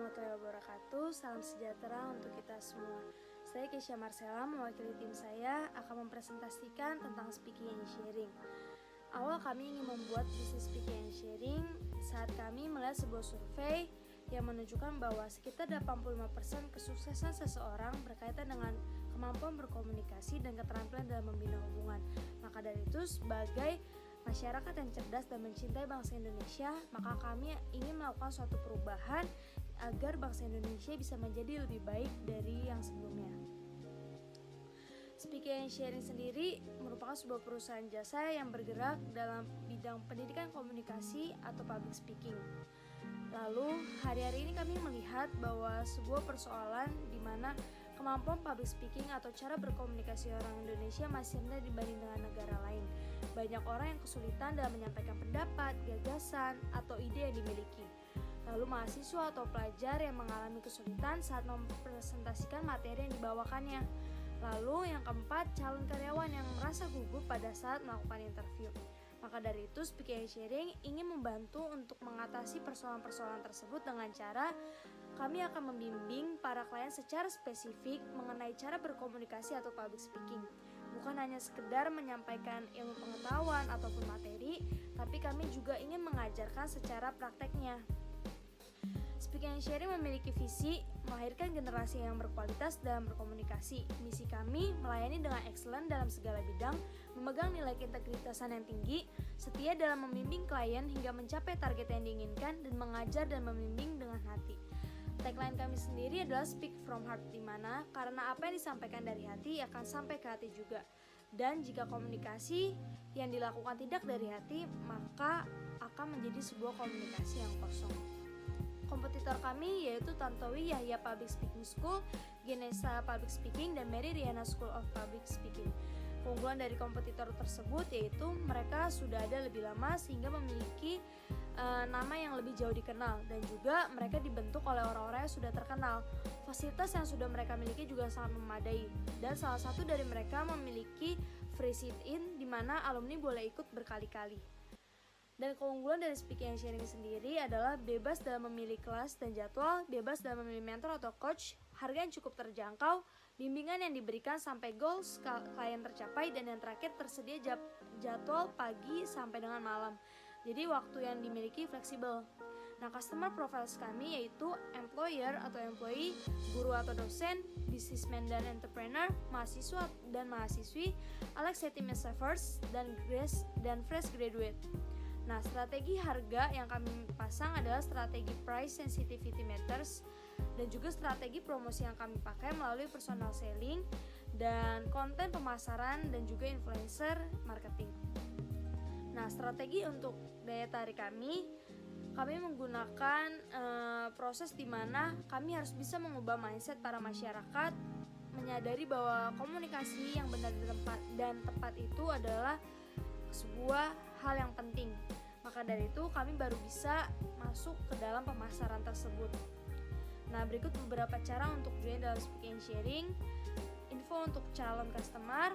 warahmatullahi wabarakatuh. Salam sejahtera untuk kita semua. Saya Keisha Marcella, mewakili tim saya akan mempresentasikan tentang speaking and sharing. Awal kami ingin membuat bisnis speaking and sharing saat kami melihat sebuah survei yang menunjukkan bahwa sekitar 85% kesuksesan seseorang berkaitan dengan kemampuan berkomunikasi dan keterampilan dalam membina hubungan. Maka dari itu, sebagai masyarakat yang cerdas dan mencintai bangsa Indonesia, maka kami ingin melakukan suatu perubahan agar bangsa Indonesia bisa menjadi lebih baik dari yang sebelumnya. Speaking and Sharing sendiri merupakan sebuah perusahaan jasa yang bergerak dalam bidang pendidikan komunikasi atau public speaking. Lalu, hari-hari ini kami melihat bahwa sebuah persoalan di mana kemampuan public speaking atau cara berkomunikasi orang Indonesia masih rendah dibanding dengan negara lain. Banyak orang yang kesulitan dalam menyampaikan pendapat, gagasan, atau ide yang dimiliki. Lalu mahasiswa atau pelajar yang mengalami kesulitan saat mempresentasikan materi yang dibawakannya. Lalu yang keempat, calon karyawan yang merasa gugup pada saat melakukan interview. Maka dari itu, Speaking and Sharing ingin membantu untuk mengatasi persoalan-persoalan tersebut dengan cara kami akan membimbing para klien secara spesifik mengenai cara berkomunikasi atau public speaking. Bukan hanya sekedar menyampaikan ilmu pengetahuan ataupun materi, tapi kami juga ingin mengajarkan secara prakteknya. Speaking and Sharing memiliki visi melahirkan generasi yang berkualitas dalam berkomunikasi. Misi kami melayani dengan excellent dalam segala bidang, memegang nilai keintegritasan yang tinggi, setia dalam membimbing klien hingga mencapai target yang diinginkan, dan mengajar dan membimbing dengan hati. Tagline kami sendiri adalah Speak from Heart, di mana karena apa yang disampaikan dari hati akan sampai ke hati juga. Dan jika komunikasi yang dilakukan tidak dari hati, maka akan menjadi sebuah komunikasi yang kosong. Kompetitor kami yaitu Tantowi Yahya Public Speaking School, Genesa Public Speaking, dan Mary Riana School of Public Speaking. Keunggulan dari kompetitor tersebut yaitu mereka sudah ada lebih lama sehingga memiliki nama yang lebih jauh dikenal, dan juga mereka dibentuk oleh orang-orang yang sudah terkenal. Fasilitas yang sudah mereka miliki juga sangat memadai, dan salah satu dari mereka memiliki free sit-in di mana alumni boleh ikut berkali-kali. Dan keunggulan dari Speaking and Sharing sendiri adalah bebas dalam memilih kelas dan jadwal, bebas dalam memilih mentor atau coach, harga yang cukup terjangkau, bimbingan yang diberikan sampai goals klien tercapai, dan yang terakhir tersedia jadwal pagi sampai dengan malam. Jadi waktu yang dimiliki fleksibel. Nah, customer profiles kami yaitu employer atau employee, guru atau dosen, businessman dan entrepreneur, mahasiswa dan mahasiswi, executive staffers, dan fresh graduate. Nah, strategi harga yang kami pasang adalah strategi price sensitivity matters, dan juga strategi promosi yang kami pakai melalui personal selling dan konten pemasaran dan juga influencer marketing. Nah, strategi untuk daya tarik kami menggunakan proses di mana kami harus bisa mengubah mindset para masyarakat, menyadari bahwa komunikasi yang benar dan tepat itu adalah sebuah hal yang penting. Maka dari itu kami baru bisa masuk ke dalam pemasaran tersebut. Nah, berikut beberapa cara untuk join dalam Speaking and Sharing, info untuk calon customer,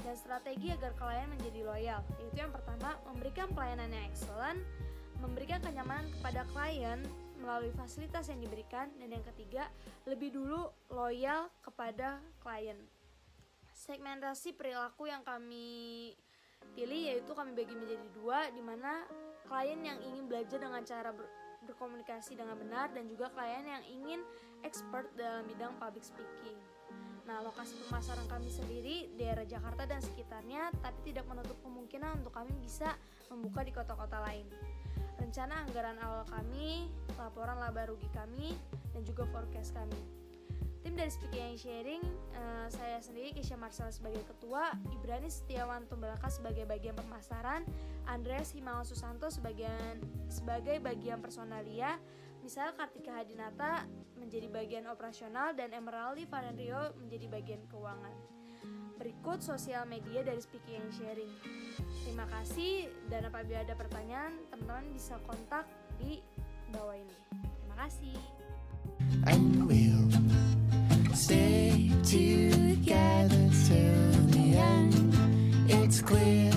dan strategi agar klien menjadi loyal. Yaitu yang pertama, memberikan pelayanan yang excellent, memberikan kenyamanan kepada klien melalui fasilitas yang diberikan, dan yang ketiga, lebih dulu loyal kepada klien. Segmentasi perilaku yang kami pilih yaitu kami bagi menjadi dua, di mana klien yang ingin belajar dengan cara berkomunikasi dengan benar, dan juga klien yang ingin expert dalam bidang public speaking. Nah, lokasi pemasaran kami sendiri daerah Jakarta dan sekitarnya, tapi tidak menutup kemungkinan untuk kami bisa membuka di kota-kota lain. Rencana anggaran awal kami, laporan laba rugi kami, dan juga forecast kami. Tim dari Speaking and Sharing, saya sendiri Keisha Marcella sebagai ketua, Ibrani Setiawan Tumbalaka sebagai bagian pemasaran, Andreas Himawan Susanto sebagai bagian personalia, misal Kartika Hadinata menjadi bagian operasional, dan Emeraldi Valenrio menjadi bagian keuangan. Berikut sosial media dari Speaking and Sharing. Terima kasih, dan apabila ada pertanyaan, teman-teman bisa kontak di bawah ini. Terima kasih. And we'll stay together till the end. It's clear